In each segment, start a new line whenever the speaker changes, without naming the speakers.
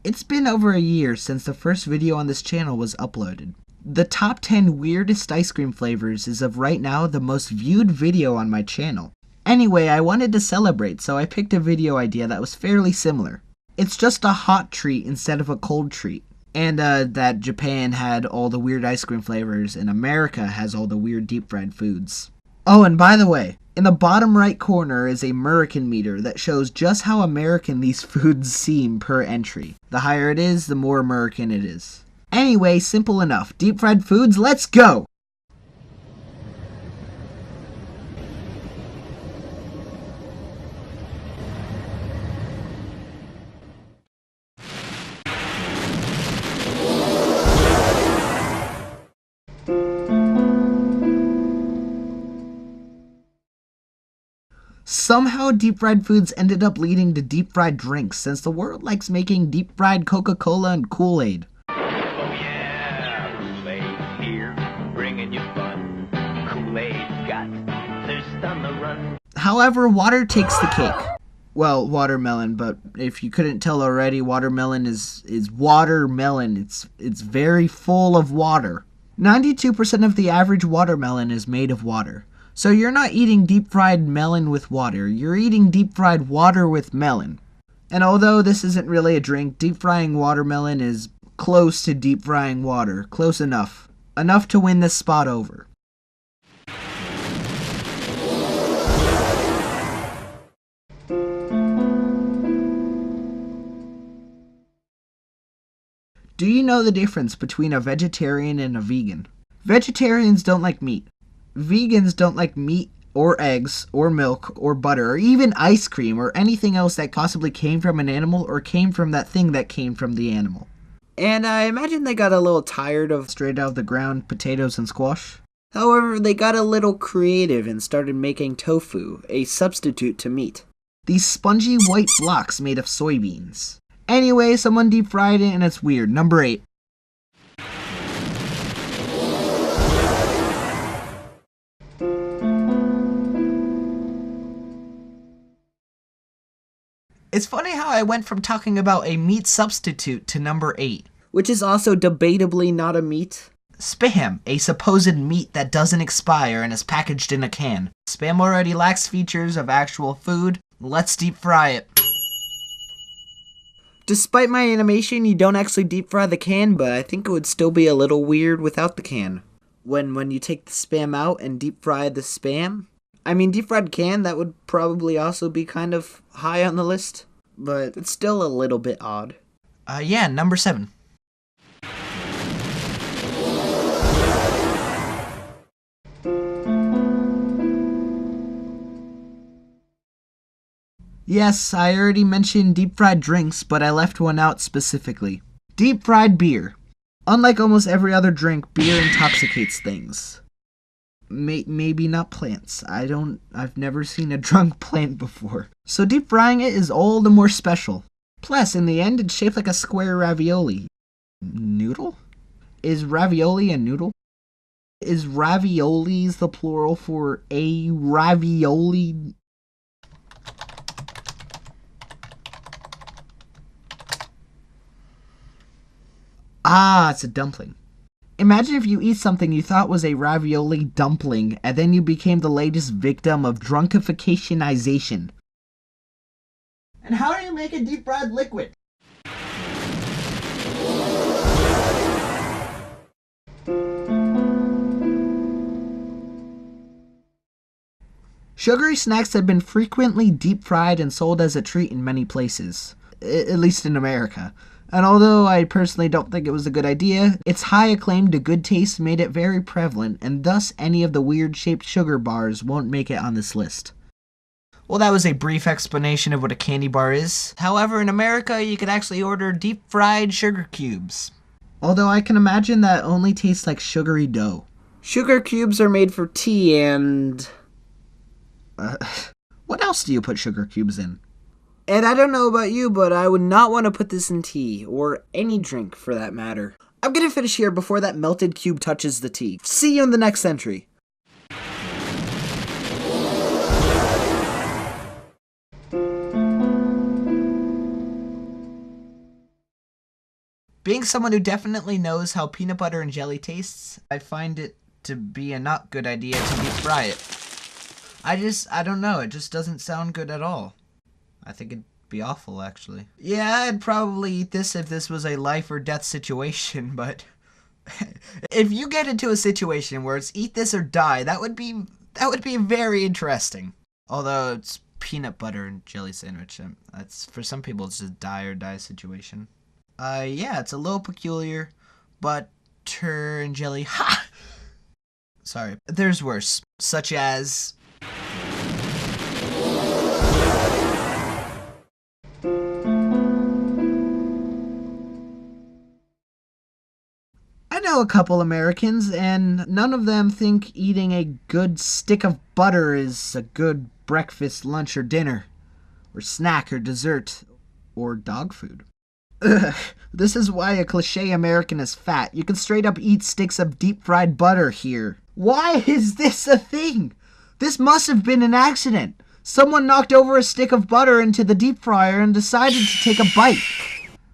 It's been over a year since the first video on this channel was uploaded. The top 10 weirdest ice cream flavors is of right now the most viewed video on my channel. Anyway, I wanted to celebrate, so I picked a video idea that was fairly similar. It's just a hot treat instead of a cold treat. And that Japan had all the weird ice cream flavors and America has all the weird deep fried foods. Oh, and by the way, in the bottom right corner is a American meter that shows just how American these foods seem per entry. The higher it is, the more American it is. Anyway, simple enough. Deep fried foods, let's go! Somehow deep fried foods ended up leading to deep fried drinks since the world likes making deep fried Coca-Cola and Kool-Aid.
Oh yeah, Kool-Aid here, bringing you fun. Kool-Aid's got thirst on the run.
However, water takes the cake. Well, watermelon, but if you couldn't tell already, watermelon is watermelon. It's very full of water. 92% of the average watermelon is made of water. So you're not eating deep-fried melon with water, you're eating deep-fried water with melon. And although this isn't really a drink, deep-frying watermelon is close to deep-frying water. Close enough. Enough to win this spot over. Do you know the difference between a vegetarian and a vegan? Vegetarians don't like meat. Vegans don't like meat or eggs or milk or butter or even ice cream or anything else that possibly came from an animal or came from that thing that came from the animal. And I imagine they got a little tired of straight out of the ground potatoes and squash. However, they got a little creative and started making tofu, a substitute to meat. These spongy white blocks made of soybeans. Anyway, someone deep fried it and it's weird. Number 8. It's funny how I went from talking about a meat substitute to number 8, which is also debatably not a meat. Spam, a supposed meat that doesn't expire and is packaged in a can. Spam already lacks features of actual food. Let's deep fry it. Despite my animation, you don't actually deep fry the can, but I think it would still be a little weird without the can. When you take the Spam out and deep fry the Spam, I mean, deep fried can, that would probably also be kind of high on the list, but it's still a little bit odd. Yeah, number 7. Yes, I already mentioned deep fried drinks, but I left one out specifically. Deep fried beer. Unlike almost every other drink, beer intoxicates things. Maybe not plants. I've never seen a drunk plant before. So deep frying it is all the more special. Plus, in the end, it's shaped like a square ravioli. Noodle? Is ravioli a noodle? Is raviolis the plural for a ravioli? Ah, it's a dumpling. Imagine if you eat something you thought was a ravioli dumpling, and then you became the latest victim of drunkificationization. And how do you make a deep fried liquid? Sugary snacks have been frequently deep fried and sold as a treat in many places, at least in America. And although I personally don't think it was a good idea, its high acclaim to good taste made it very prevalent, and thus any of the weird-shaped sugar bars won't make it on this list. Well, that was a brief explanation of what a candy bar is. However, in America, you could actually order deep-fried sugar cubes. Although I can imagine that only tastes like sugary dough. Sugar cubes are made for tea and... what else do you put sugar cubes in? And I don't know about you, but I would not want to put this in tea, or any drink for that matter. I'm gonna finish here before that melted cube touches the tea. See you in the next entry. Being someone who definitely knows how peanut butter and jelly tastes, I find it to be a not good idea to deep fry it. I don't know, it just doesn't sound good at all. I think it'd be awful, actually. Yeah, I'd probably eat this if this was a life or death situation, but if you get into a situation where it's eat this or die, that would be very interesting. Although it's peanut butter and jelly sandwich, that's for some people it's just die or die situation. Yeah, it's a little peculiar. Butter and jelly. Ha! Sorry. There's worse, such as I know a couple Americans, and none of them think eating a good stick of butter is a good breakfast, lunch, or dinner, or snack, or dessert, or dog food. Ugh, this is why a cliche American is fat. You can straight up eat sticks of deep-fried butter here. Why is this a thing? This must have been an accident. Someone knocked over a stick of butter into the deep fryer and decided to take a bite.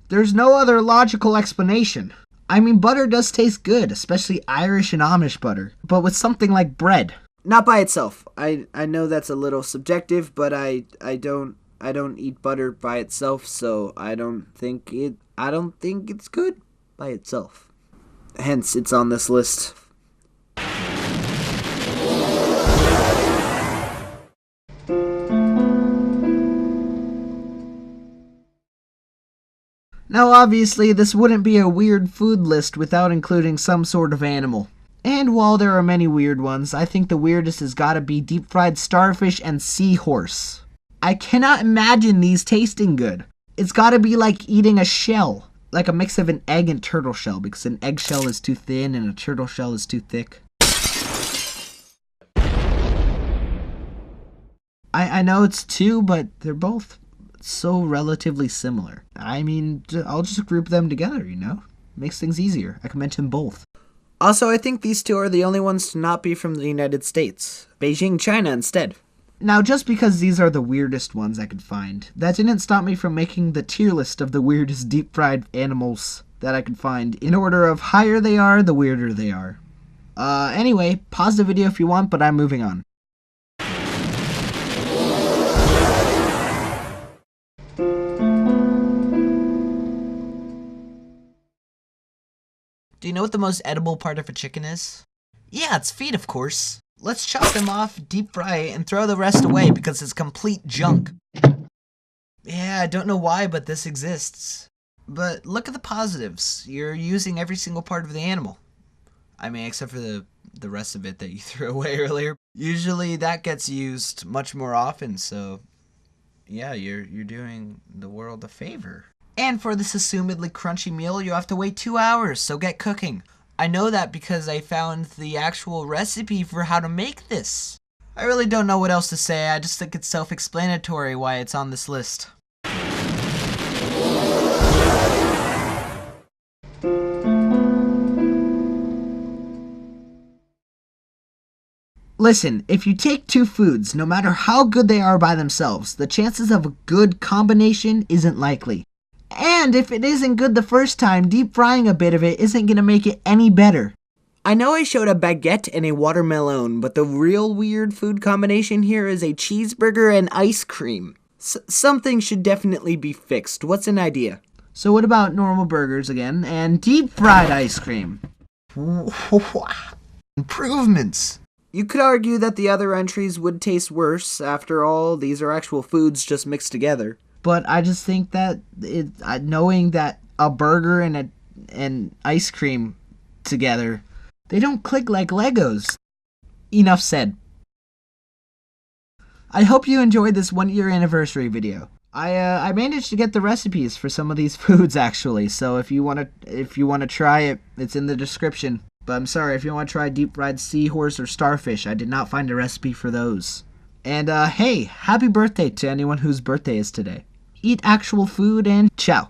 There's no other logical explanation. I mean, butter does taste good, especially Irish and Amish butter, but with something like bread. Not by itself. I know that's a little subjective, but I don't eat butter by itself, so I don't think it's good by itself. Hence, it's on this list. Now obviously this wouldn't be a weird food list without including some sort of animal. And while there are many weird ones, I think the weirdest has gotta be deep fried starfish and seahorse. I cannot imagine these tasting good. It's gotta be like eating a shell. Like a mix of an egg and turtle shell, because an egg shell is too thin and a turtle shell is too thick. I know it's two, but they're both so relatively similar. I mean, I'll just group them together, you know? Makes things easier. I can mention both. Also, I think these two are the only ones to not be from the United States. Beijing, China instead. Now, just because these are the weirdest ones I could find, that didn't stop me from making the tier list of the weirdest deep-fried animals that I could find. In order of higher they are, the weirder they are. Anyway, pause the video if you want, but I'm moving on. Do you know what the most edible part of a chicken is? Yeah, its feet, of course. Let's chop them off, deep fry it, and throw the rest away because it's complete junk. Yeah, I don't know why, but this exists. But look at the positives. You're using every single part of the animal. I mean, except for the rest of it that you threw away earlier. Usually that gets used much more often, so yeah, you're doing the world a favor. And for this assumedly crunchy meal, you have to wait 2 hours, so get cooking. I know that because I found the actual recipe for how to make this. I really don't know what else to say, I just think it's self-explanatory why it's on this list. Listen, if you take two foods, no matter how good they are by themselves, the chances of a good combination isn't likely. And if it isn't good the first time, deep frying a bit of it isn't going to make it any better. I know I showed a baguette and a watermelon, but the real weird food combination here is a cheeseburger and ice cream. Something should definitely be fixed. What's an idea? So what about normal burgers again, and deep fried ice cream? Improvements! You could argue that the other entries would taste worse. After all, these are actual foods just mixed together. But I just think that knowing that a burger and an ice cream together, they don't click like Legos. Enough said. I hope you enjoyed this 1-year anniversary video. I managed to get the recipes for some of these foods actually, so if you wanna try it, it's in the description. But I'm sorry, if you want to try deep fried seahorse or starfish, I did not find a recipe for those. And hey, happy birthday to anyone whose birthday is today. Eat actual food and ciao.